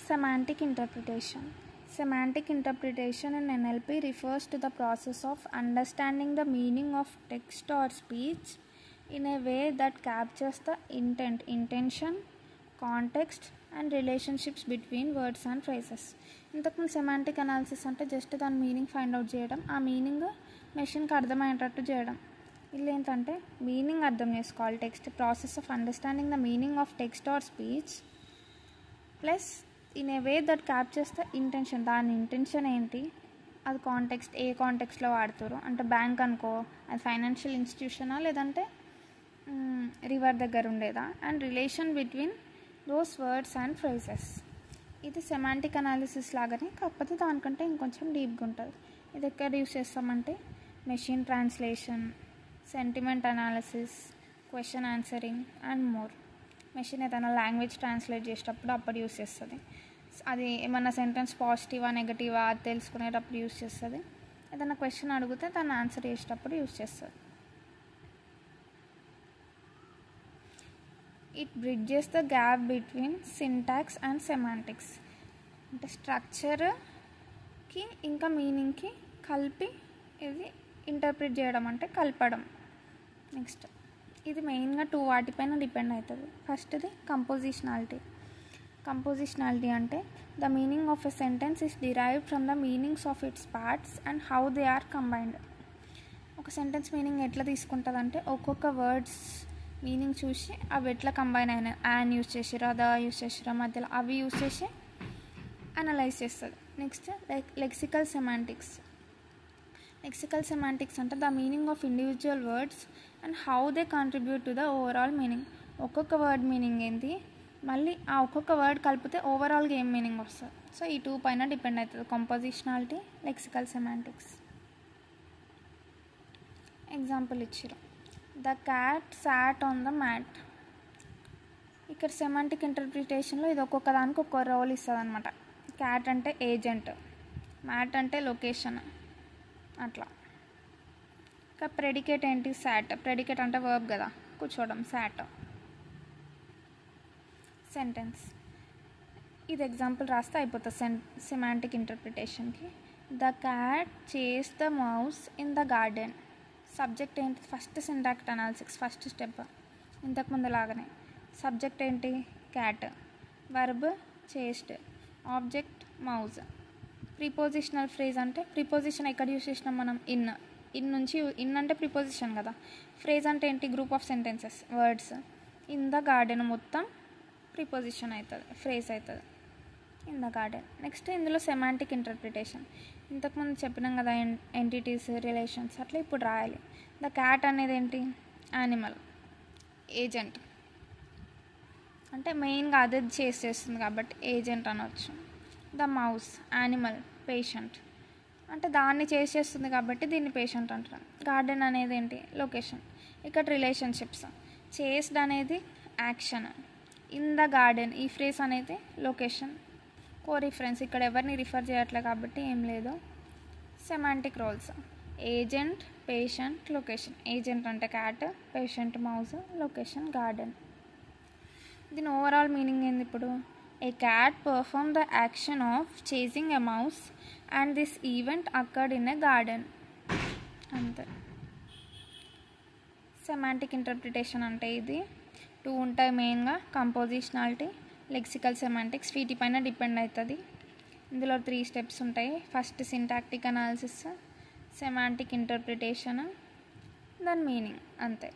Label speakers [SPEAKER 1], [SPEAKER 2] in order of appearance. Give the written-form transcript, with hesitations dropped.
[SPEAKER 1] Semantic interpretation. Semantic interpretation in NLP refers to the process of understanding the meaning of text or speech in a way that captures the intention, context and relationships between words and phrases. ఇంతకుముందు semantic analysis అంటే just దాని meaning find out చేయడం, ఆ meaning మెషిన్కి అర్థమయ్యేటట్టు చేయడం. వీళ్ళు ఏంటంటే meaning అర్థం చేసుకోవాలి. Text process of understanding the meaning of text are speech plus in a way that captures the intention. దాని ఇంటెన్షన్ ఏంటి, అది కాంటెక్స్ట్ ఏ కాంటెక్స్ట్లో వాడుతారు అంటే బ్యాంక్ అనుకో, అది ఫైనాన్షియల్ ఇన్స్టిట్యూషనా లేదంటే రివర్ దగ్గర ఉండేదా, and relation between those words and phrases. ఇది సెమాంటిక్ అనాలిసిస్ లాగానే, కాకపోతే దానికంటే ఇంకొంచెం డీప్గా ఉంటుంది. ఇది ఎక్కడ యూస్ చేస్తామంటే machine translation, sentiment analysis, question answering and more. Machine ఏదైనా లాంగ్వేజ్ ట్రాన్స్లేట్ చేసేటప్పుడు అప్పుడు యూస్ చేస్తుంది. అది ఏమన్నా సెంటెన్స్ పాజిటివా నెగటివా అది తెలుసుకునేటప్పుడు యూస్ చేస్తుంది. ఏదైనా క్వశ్చన్ అడిగితే దాన్ని ఆన్సర్ చేసేటప్పుడు యూస్ చేస్తుంది. It bridges the gap between syntax and semantics. అంటే స్ట్రక్చర్కి ఇంకా మీనింగ్కి కలిపి ఇది ఇంటర్ప్రిట్ చేయడం అంటే కలపడం. నెక్స్ట్ ఇది మెయిన్గా 2 వాటిపైన డిపెండ్ అవుతుంది. ఫస్ట్ది కంపోజిషనాలిటీ. కంపోజిషనాలిటీ అంటే the meaning of a sentence is derived from the meanings of its parts and how they are combined. ఒక సెంటెన్స్ మీనింగ్ ఎట్లా తీసుకుంటుంది అంటే ఒక్కొక్క వర్డ్స్ మీనింగ్ చూసి అవి ఎట్లా కంబైన్ అయినాయి, యాన్ యూస్ చేసిరా, ద యూస్ చేసిరా, మధ్యలో అవి యూస్ చేసి అనలైజ్ చేస్తుంది. Next lexical semantics. Lexical semantics అంటే the meaning of individual words and how they contribute to the overall meaning. ఒక్కొక్క వర్డ్ మీనింగ్ ఏంటి, మళ్ళీ ఆ ఒక్కొక్క వర్డ్ కలిపితే ఓవరాల్గా ఏం మీనింగ్ వస్తుంది. సో ఈ 2 పైన డిపెండ్ అవుతుంది, కంపోజిషనాలిటీ, లెక్సికల్ సెమాంటిక్స్. ఎగ్జాంపుల్ ఇచ్చిరు, the cat sat on the mat. ఇక్కడ సెమాంటిక్ ఇంటర్ప్రిటేషన్లో ఇది ఒక్కొక్క దానికి ఒక్కొక్క రోల్ ఇస్తుంది అనమాట. క్యాట్ అంటే ఏజెంట్, మ్యాట్ అంటే లొకేషన్, అట్లా. ఇంకా ప్రెడికేట్ ఏంటి, సాట్. ప్రెడికేట్ అంటే వర్బ్ కదా, కూర్చోవడం, సాట్. సెంటెన్స్ ఇది ఎగ్జాంపుల్ రాస్తే అయిపోతుంది సెమాంటిక్ ఇంటర్ప్రిటేషన్కి. The cat chase the mouse in the garden. Subject ఏంటి, first syntax analysis first step ఇంతకుముందు లాగానే. సబ్జెక్ట్ ఏంటి, cat. Verb chased, object mouse. Prepositional phrase అంటే ప్రిపోజిషన్ ఎక్కడ యూస్ చేసినాం మనం, ఇన్ నుంచి. ఇన్ అంటే ప్రిపోజిషన్ కదా. ఫ్రేజ్ అంటే ఏంటి, group of sentences, words. In the garden మొత్తం ప్రిపోజిషన్ అవుతుంది, ఫ్రేజ్ అవుతుంది, ఇన్ ద గార్డెన్. నెక్స్ట్ ఇందులో సెమాంటిక్ ఇంటర్ప్రిటేషన్. ఇంతకుముందు చెప్పినాం కదా, ఎంటిటీస్, రిలేషన్స్, అట్లా ఇప్పుడు రాయాలి. ద క్యాట్ అనేది ఏంటి, యానిమల్, ఏజెంట్ అంటే మెయిన్గా అదే చేస్తుంది కాబట్టి ఏజెంట్ అనవచ్చు. ద మౌస్ యానిమల్, పేషెంట్ అంటే దాన్ని చేస్తుంది కాబట్టి దీన్ని పేషెంట్ అంటారు. గార్డెన్ అనేది ఏంటి, లొకేషన్. ఇక్కడ రిలేషన్షిప్స్, చేస్డ్ అనేది యాక్షన్, ఇన్ ద గార్డెన్ ఈ ఫ్రేజ్ అనేది లొకేషన్, కో రిఫరెన్స్. ఇక్కడ ఎవరిని రిఫర్ చేయట్లే కాబట్టి ఏం లేదు. Semantic roles, agent, patient, location. Agent అంటే cat, patient mouse, location garden. దీని ఓవరాల్ మీనింగ్ ఏంది ఇప్పుడు, a cat perform the action of chasing a mouse and this event occurred in a garden. అంతే సెమాంటిక్ ఇంటర్ప్రిటేషన్ అంటే. ఇది 2 ఉంటాయి మెయిన్గా, compositionality, lexical semantics. వీటిపైన డిపెండ్ అవుతుంది. ఇందులో 3 స్టెప్స్ ఉంటాయి. First syntactic analysis, semantic interpretation, దాని మీనింగ్, అంతే.